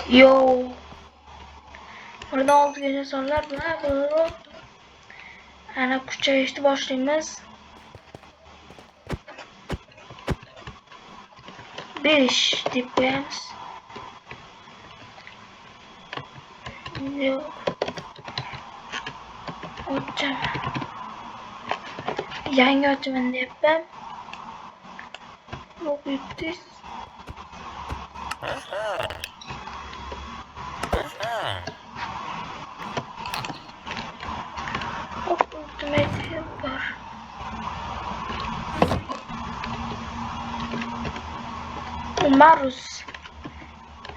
Yo. Burada olduqca sonlar bilan bo'lib ana kuchayishni boshlaymiz. 5 deb qo'yamiz. Yo. Ochaman. Yangi ochaman deyapman. Yo'q yutdingiz. Ultimate var. Umarız.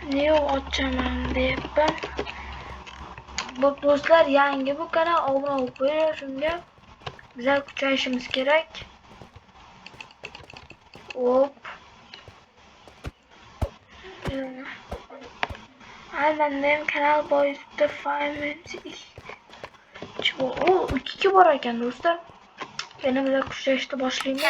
Niye açamam deyapman. Bu do'stlar yangi bu kanal obuna bo'lib qo'ying. Shunga bizlar kuchayishimiz kerak. Hop. Aynen kanal boyutda Five o 2 bor ekan do'stlar. Yana bizlar kuchayishni boshlaymiz.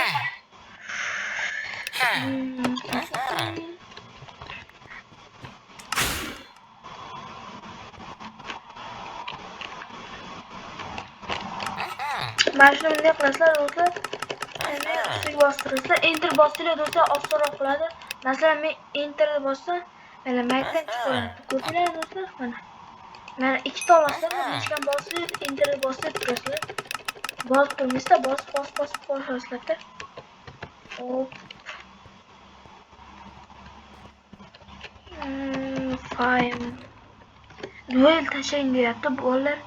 Mana shuni bunday qilasizlar do'stlar. Endi ustiga bostirasizlar. Enter bostirlar do'stlar, osonroq qiladi. Masalan, men enter bossam, mana maydan chiqadi. Ko'ringlar do'stlar, mana ikkita olmasdan hechkim bosib, enter bosib turasizlar. Bosib turmasa, bosasizlar. Hop. Fine. Duel tashlang deyapti. Bolalar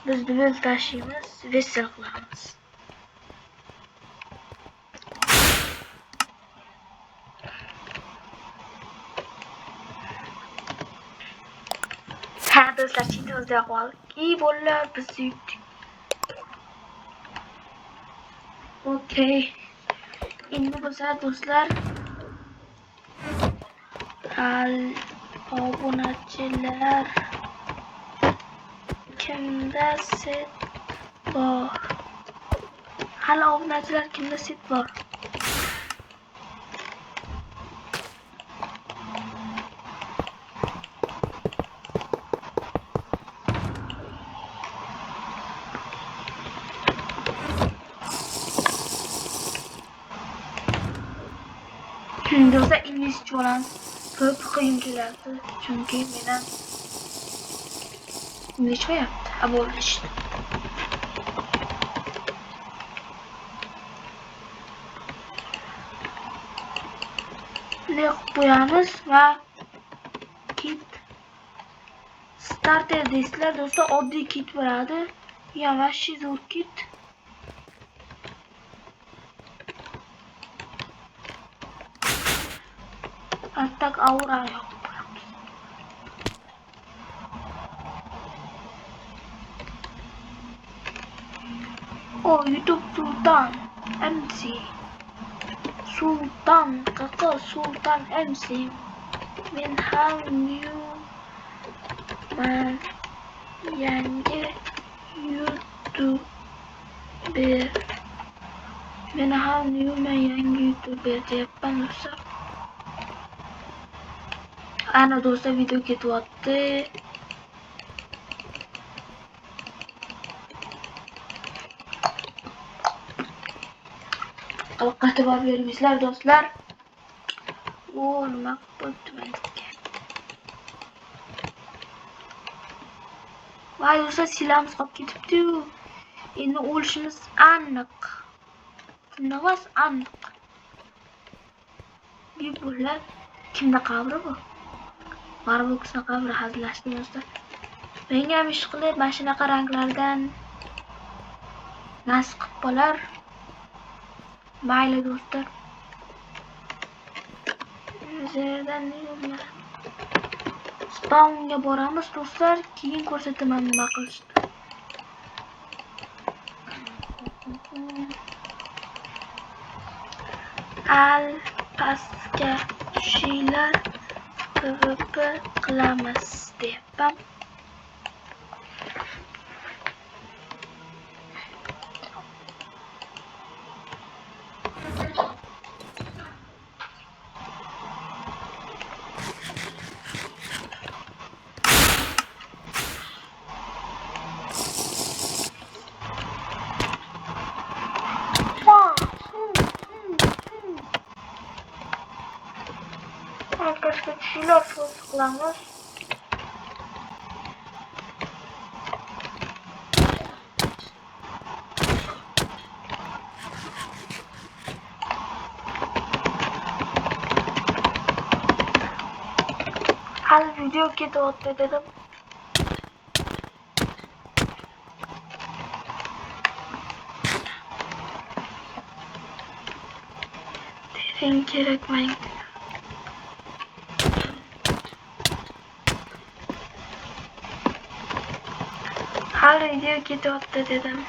biz duel tashlaymiz, vesel qilamiz. Ha do'stlar, chinimizda qoldik. Bolalar biz yutdik. Okey. Endi bo'lsa do'stlar, obunachilar kimda set bor? Hali obunachilar kimda set bor? Do'stlar, inglizcha bo'lamiz. Ko'p qiyin keladi, chunki mendan inglizcha yapti. Bo'lishdi. Bunday qilib qo'yamiz va kit starter deysizlar do'stlar, oddiy kit bo'ladi. Yavashi zo'r kit. Attack aura yo'q. YouTube Sultan MC. Sultan kakak Sultan MC. Men ham new man yangi YouTuber. Men ham new man yangi YouTuber deyapman do'stlar. Ana do'stlar, video ketyapti. Alqatib olib bermizlar do'stlar. Nima bo'ldi menga? Voy do'stlar, silamiz qolib ketibdi-yu. Endi o'lishimiz aniq. Navas aniq. Bular kimda qabri bu? Barboxna qabri hazillashdi do'stlar. Menga ham ish qilib, mana shunaqa ranglardan nasib qilib qolar. Mayli do'stlar. Zerdan nima? Spawnga boramiz do'stlar, keyin ko'rsataman nima qilishni. Al pastga tushinglar, PvP qilamiz deyapman. Arkadaşlar tushinglar qilamiz. Hali video ketyapti dedim. Dedim kerakmaydi. Hali video ketyapti dedim.